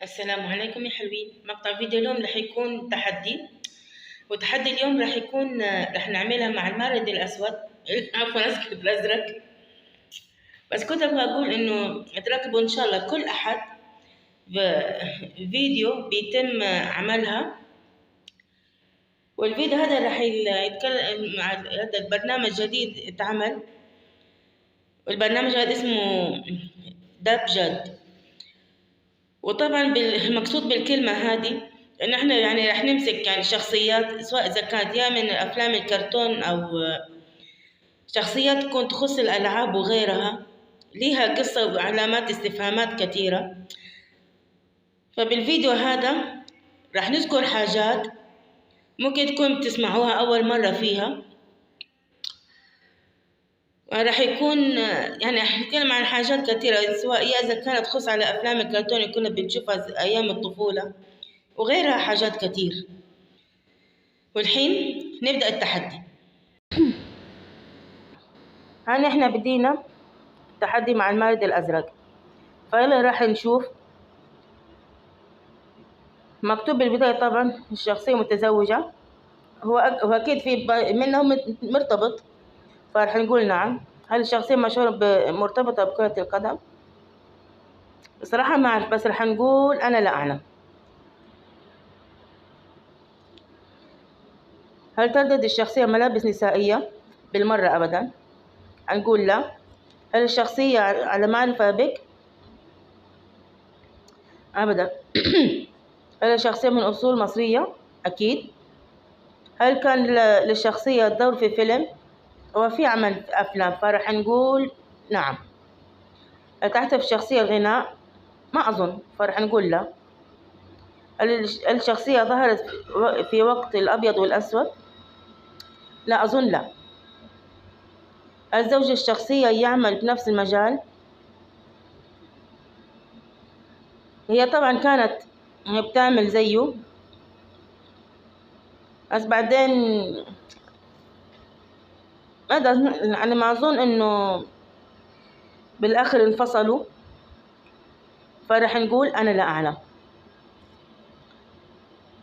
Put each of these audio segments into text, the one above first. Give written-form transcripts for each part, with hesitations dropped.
السلام عليكم يا حلوين. مقطع فيديو اليوم راح يكون تحدي، وتحدي اليوم راح يكون راح نعملها مع المارد الأسود عفوا أسكت الأزرق. بس كنت أبغى أقول إنه تركبوا إن شاء الله كل أحد فيديو بيتم عملها، والفيديو هذا راح يتكلم مع هذا البرنامج جديد اتعمل، والبرنامج هذا اسمه دبجد. وطبعا المقصود بالكلمة هذه إن إحنا يعني راح نمسك يعني شخصيات، سواء إذا كانت يا من أفلام الكرتون أو شخصيات تكون تخص الألعاب وغيرها، ليها قصة وعلامات استفهامات كثيرة. فبالفيديو هذا راح نذكر حاجات ممكن تكون بتسمعوها أول مرة فيها، راح يكون يعني راح نتكلم عن حاجات كثيرة، سواء إذا كانت تخص على أفلام الكرتون اللي كنا بنشوفها أيام الطفولة وغيرها حاجات كتير. والحين نبدأ التحدي. هان احنا بدينا تحدي مع المارد الأزرق، فيلا راح نشوف. مكتوب بالبداية طبعا الشخصية متزوجة، هو أكيد في منهم مرتبط، فراح نقول نعم. هل الشخصية مشهورة مرتبطة بكرة القدم؟ بصراحة ما أعرف، بس راح نقول أنا لا أعلم. هل تردد الشخصية ملابس نسائية؟ بالمرة أبدا، هنقول لا. هل الشخصية على معرفة بك؟ أبدا. هل الشخصية من أصول مصرية؟ أكيد. هل كان للشخصية دور في فيلم؟ هو في عمل أفلام، فراح نقول نعم. هل تحتفل الشخصية الغناء؟ ما أظن، فراح نقول لا. هل الشخصية ظهرت في وقت الأبيض والأسود؟ لا أظن لا. هل زوج الشخصية يعمل بنفس المجال؟ هي طبعا كانت بتعمل زيه، بس بعدين يعني ما أظن إنه بالآخر انفصلوا، فراح نقول أنا لا أعلم.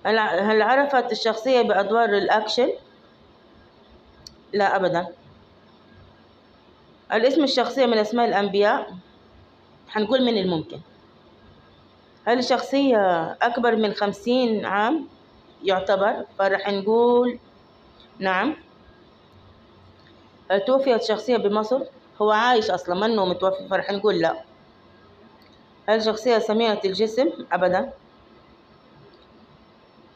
هل عرفت الشخصية بأدوار الأكشن؟ لا أبدا. هل اسم الشخصية من أسماء الأنبياء؟ حنقول من الممكن. هل الشخصية أكبر من 50 عام؟ يعتبر، فراح نقول نعم. هل توفيت الشخصية بمصر؟ هو عايش أصلا منه متوفي، فراح نقول لا. هل الشخصية سمينة الجسم؟ أبدا.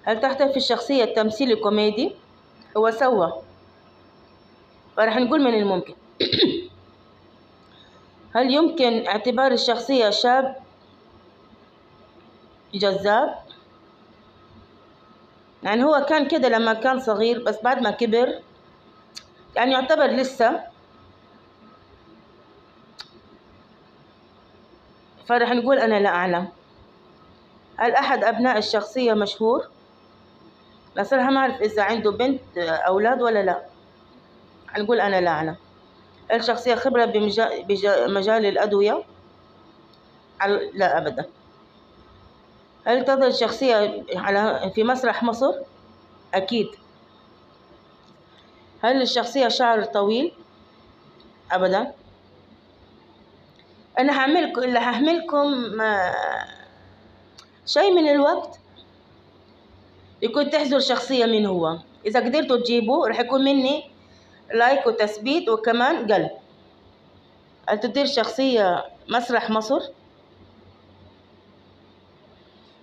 هل تحتفي الشخصية التمثيل الكوميدي؟ هو سوى، فراح نقول من الممكن. هل يمكن اعتبار الشخصية شاب جذاب؟ يعني هو كان كده لما كان صغير، بس بعد ما كبر يعني يعتبر لسه، فراح نقول أنا لا أعلم. هل أحد أبناء الشخصية مشهور؟ لا صراحة ما أعرف إذا عنده بنت أولاد ولا لا، هنقول أنا لا أعلم. هل الشخصية خبرة بمجال الأدوية؟ لا أبدا. هل تظهر الشخصية في مسرح مصر؟ أكيد. هل الشخصية شعر طويل؟ أبدا. أنا هحملكم شيء من الوقت يكون تحذر شخصية من هو. إذا قدرتوا تجيبوه راح يكون مني لايك وتثبيت وكمان قلب. هل تدير شخصية مسرح مصر؟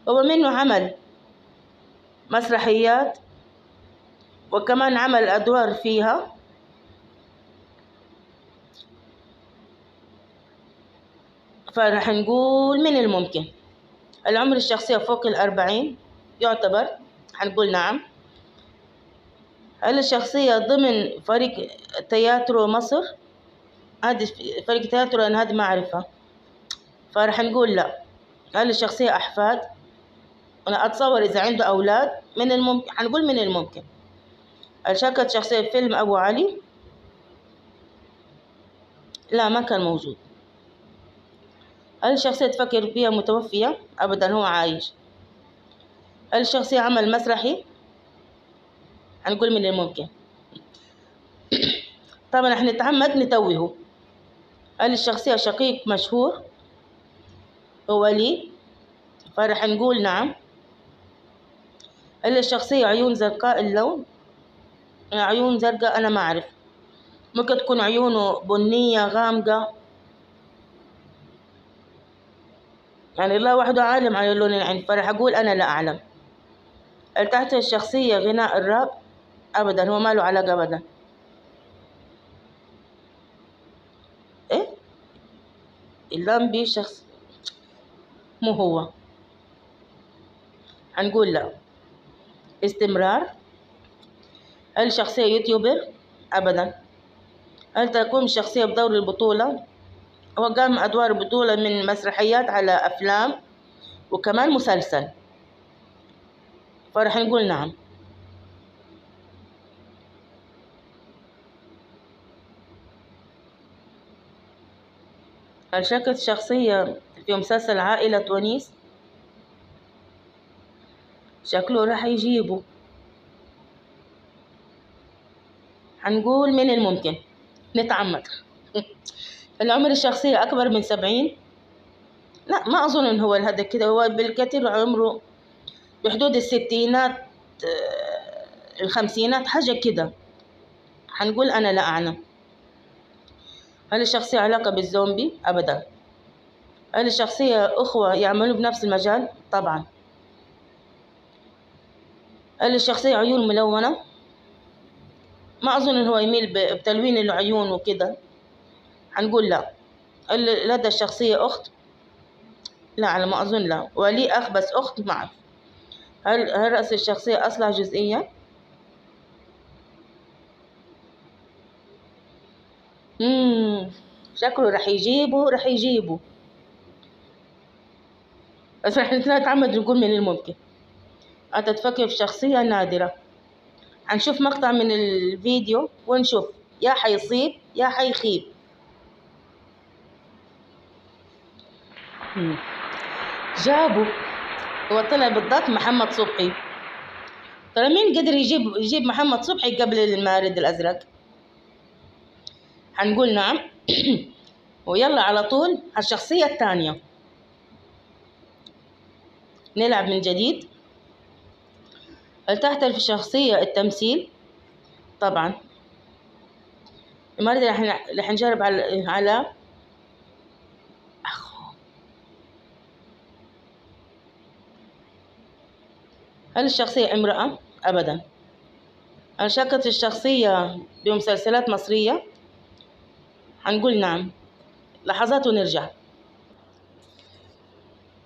هو منه عمل مسرحيات وكمان عمل أدوار فيها، فراح نقول من الممكن. العمر الشخصية فوق 40 يعتبر، هنقول نعم. هل الشخصية ضمن فريق تياترو مصر؟ هذه فريق تياترو أنا هذه ما أعرفها، فراح نقول لا. هل الشخصية أحفاد؟ أنا أتصور إذا عنده أولاد من الممكن، هنقول من الممكن. هل شاركت شخصية في فيلم أبو علي؟ لا ما كان موجود. هل الشخصية تفكر فيها متوفية؟ أبدا، هو عايش. هل الشخصية عمل مسرحي؟ هنقول من الممكن. طبعا احنا نتعمد نتوهه. هل الشخصية شقيق مشهور؟ هو لي، فرح نقول نعم. هل الشخصية عيون زرقاء اللون؟ عيون زرقاء أنا ما أعرف، ممكن تكون عيونه بنية غامقة، يعني الله وحده عالم على لون العين، فرح أقول أنا لا أعلم. هل تحت الشخصية غناء الراب؟ أبدا، هو ما له علاقة أبدا. إيه؟ اللامبي شخص مو هو، هنقول لا. استمرار. هل شخصية يوتيوبر؟ أبدا. هل تقوم الشخصية بدور البطولة؟ هو قام أدوار بطولة من مسرحيات على أفلام وكمان مسلسل، فرح نقول نعم. هل شاركت الشخصية في مسلسل عائلة ونيس؟ شكله راح يجيبه، هنقول من الممكن نتعمد. العمر الشخصية أكبر من 70؟ لا، ما أظن إن هو هذا كده، هو بالكثير عمره بحدود الستينات، الخمسينات، حاجة كده، هنقول أنا لا أعلم. هل الشخصية علاقة بالزومبي؟ أبدا. هل الشخصية أخوة يعملوا بنفس المجال؟ طبعا. هل الشخصية عيون ملونة؟ ما أظن إن هو يميل بتلوين العيون وكده، هنقول لا. هل لدى الشخصية أخت؟ لا، على ما أظن لا. ولي أخ بس أخت ما أعرف. هل رأس الشخصية أصلع جزئيا؟ شكله رح يجيبه، بس رح نتعمد نقول من الممكن. أنت تفكر في شخصية نادرة. هنشوف مقطع من الفيديو ونشوف يا حيصيب يا حيخيب. جابه، هو طلع بالضبط محمد صبحي. ترى مين قدر يجيب محمد صبحي قبل المارد الأزرق؟ هنقول نعم. ويلا على طول الشخصية الثانية، نلعب من جديد. هل تحترف الشخصية التمثيل؟ طبعا. المرة رح نجرب على هل الشخصية امرأة؟ أبدا. هل شاركت الشخصية بمسلسلات مصرية؟ هنقول نعم. لحظات ونرجع.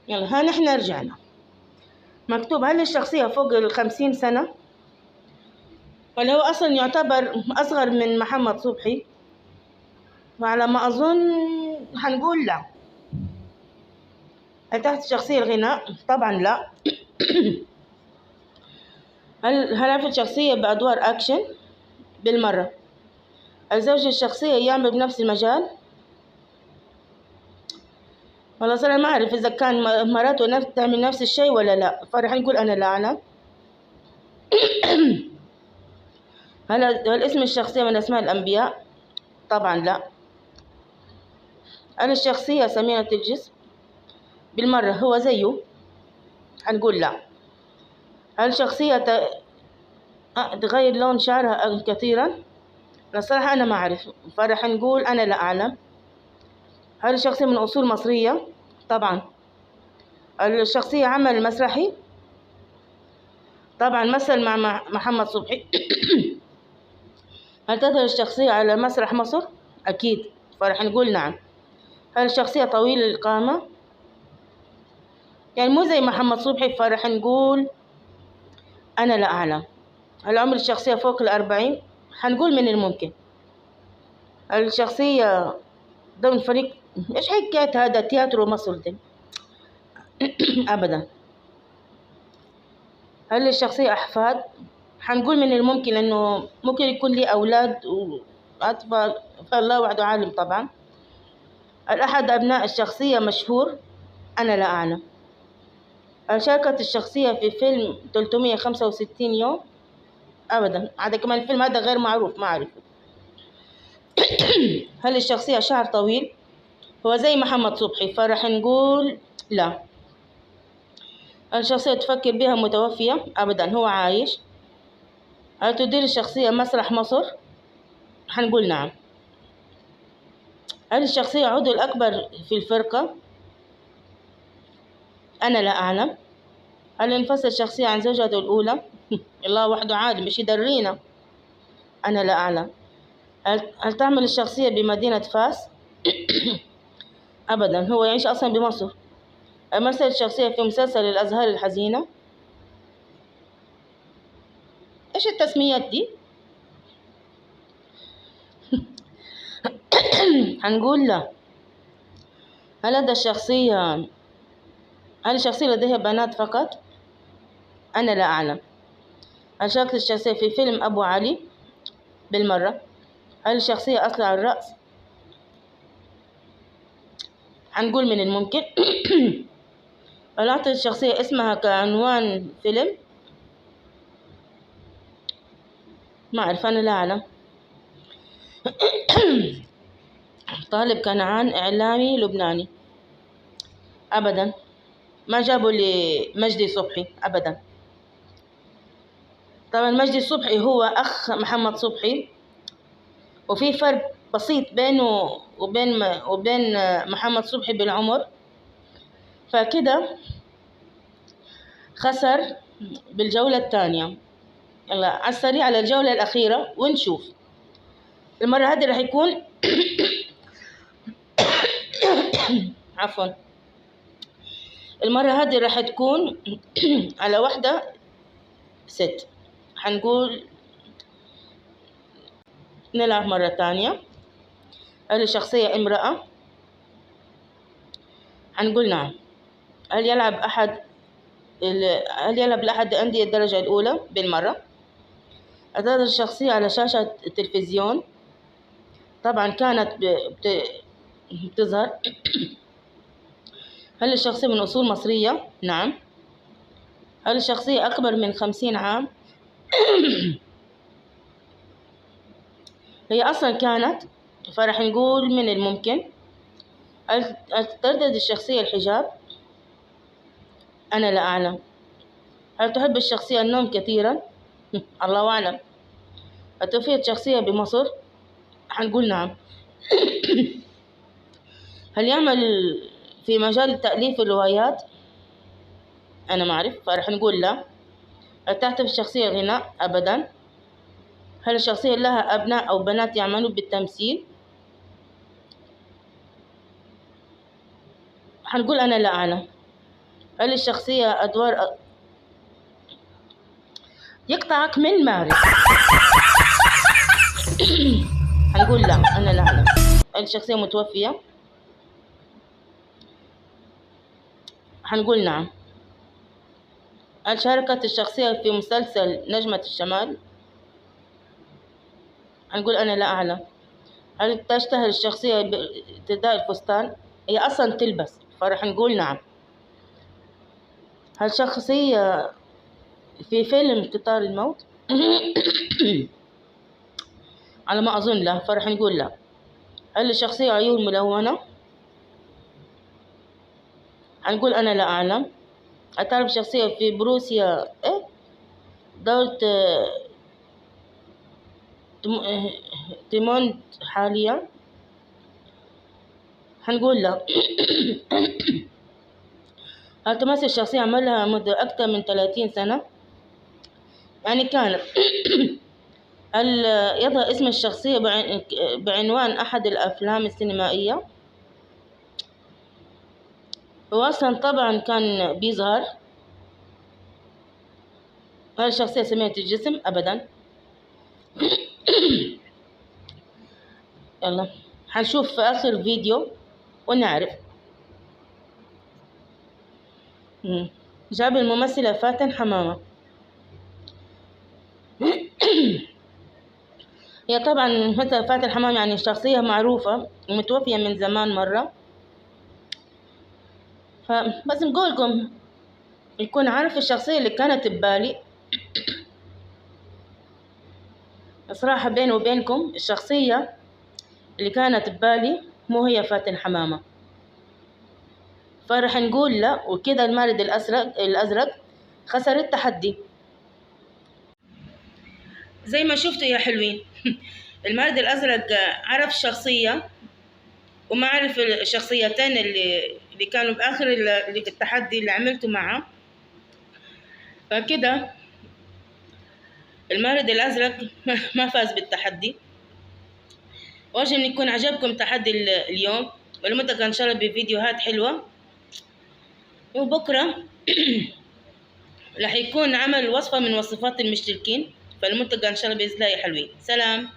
يلا ها نحن رجعنا. مكتوب هل الشخصية فوق 50 سنة؟ ولا هو أصلا يعتبر أصغر من محمد صبحي؟ وعلى ما أظن هنقول لا. هل تحت الشخصية الغناء؟ طبعا لا. هل عرفت الشخصية بأدوار أكشن؟ بالمرة. هل زوج الشخصية يعمل بنفس المجال؟ والله صراحة ما أعرف إذا كان مراته تعمل نفس الشيء ولا لا، فرح نقول أنا لا أعلم. هل اسم الشخصية من أسماء الأنبياء؟ طبعا لا. هل الشخصية سمينة الجسم؟ بالمرة هو زيه، هنقول لا. هل شخصية تغير لون شعرها كثيرا؟ الصراحة أنا ما أعرف، فرح نقول أنا لا أعلم. هل الشخصية من أصول مصرية؟ طبعا. هل الشخصية عمل مسرحي؟ طبعا مثل مع محمد صبحي. هل تظهر الشخصية على مسرح مصر؟ أكيد، فرح نقول نعم. هل الشخصية طويلة القامة؟ يعني مو زي محمد صبحي، فرح نقول أنا لا أعلم. هل عمر الشخصية فوق 40؟ هنقول من الممكن. هل الشخصية ضمن فريق؟ إيش حكاية هذا تياترو مصر ده؟ أبدا. هل الشخصية أحفاد؟ هنقول من الممكن لأنه ممكن يكون لي أولاد وأطفال، فالله وحده عالم طبعا. هل أحد أبناء الشخصية مشهور؟ أنا لا أعلم. هل شاركت الشخصية في فيلم 365 يوم؟ أبدا، هذا كمان الفيلم هذا غير معروف، ما أعرفه. هل الشخصية شعر طويل؟ هو زي محمد صبحي، فرح نقول لا. هل الشخصية تفكر بها متوفية؟ أبدا، هو عايش. هل تدير الشخصية مسرح مصر؟ حنقول نعم. هل الشخصية عضو الأكبر في الفرقة؟ أنا لا أعلم. هل انفصل الشخصية عن زوجته الأولى؟ الله وحده عالم، مش يدرينا. أنا لا أعلم. هل تعمل الشخصية بمدينة فاس؟ أبدا، هو يعيش أصلا بمصر. مثل الشخصية في مسلسل الأزهار الحزينة. إيش التسميات دي؟ هنقول لا. هل الشخصية لديها بنات فقط؟ أنا لا أعلم. هل شاركت الشخصية في فيلم أبو علي؟ بالمرة. هل الشخصية أصلع الرأس؟ هنقول من الممكن. هل أعطت الشخصية اسمها كعنوان فيلم؟ ما أعرف، أنا لا أعلم. طالب كنعان إعلامي لبناني؟ أبدا، ما جابوا لي مجدي صبحي أبدا. طبعا مجدي صبحي هو أخ محمد صبحي، وفي فرق بسيط بينه وبين محمد صبحي بالعمر، فكده خسر بالجولة الثانية. يلا على السريع على الجولة الأخيرة ونشوف. المرة هذه راح يكون عفوا، المرة هذه راح تكون على واحدة ست. حنقول نلعب مرة ثانية. هل الشخصية امرأة؟ حنقول نعم. هل يلعب لأحد أندية الدرجة الأولى؟ بالمرة. أتظهر الشخصية على شاشة التلفزيون؟ طبعا كانت بتظهر. هل الشخصية من أصول مصرية؟ نعم. هل الشخصية أكبر من 50 عام؟ هي أصلا كانت، فرح نقول من الممكن. هل تردد الشخصية الحجاب؟ أنا لا أعلم. هل تحب الشخصية النوم كثيرا؟ الله أعلم. هل توفيت شخصية بمصر؟ حنقول نعم. هل يعمل في مجال تأليف الروايات؟ أنا ما أعرف، فرح نقول لا. هل تحتفي الشخصية غناء؟ أبدا. هل الشخصية لها أبناء أو بنات يعملون بالتمثيل؟ حنقول أنا لا أعلم. هل الشخصية أدوار يقطعك من ماري؟ حنقول لا، أنا لا أعلم. هل الشخصية متوفية؟ حنقول نعم. هل شاركت الشخصية في مسلسل نجمة الشمال؟ حنقول أنا لا أعلم. هل تشتهر الشخصية بارتداء الفستان؟ هي أصلا تلبس، فرح نقول نعم. هل شخصية في فيلم قطار الموت؟ على ما أظن لا، فرح نقول لا. هل الشخصية عيون ملونة؟ هنقول أنا لا أعلم. هل تعرف شخصية في بروسيا دولة تيموند حاليا؟ هنقول لا. هل تمثل الشخصية عملها منذ أكثر من 30 سنة؟ يعني كانت. هل يظهر اسم الشخصية بعنوان أحد الأفلام السينمائية؟ هو أصلا طبعا كان بيظهر. هل الشخصية سمية الجسم؟ أبدا. يلا حنشوف في آخر فيديو ونعرف. جاب الممثلة فاتن حمامة. هي طبعا مثل فاتن حمامة يعني شخصية معروفة ومتوفية من زمان مرة، فبس نقولكم يكون عارف الشخصية اللي كانت ببالي. صراحة بيني وبينكم الشخصية اللي كانت ببالي مو هي فاتن حمامة، فرح نقول لا، وكذا المارد الأزرق خسر التحدي. زي ما شفتوا يا حلوين المارد الأزرق عرف الشخصية وما عرف الشخصيتين اللي كانوا بآخر التحدي اللي عملته معه، فكده المارد الأزرق ما فاز بالتحدي. وأرجو إن يكون عجبكم تحدي اليوم، والمتقن إن شاء الله بفيديوهات حلوة، وبكرة رح يكون عمل وصفة من وصفات المشتركين، فالمنتج إن شاء الله بإذن الله يا حلوين. سلام.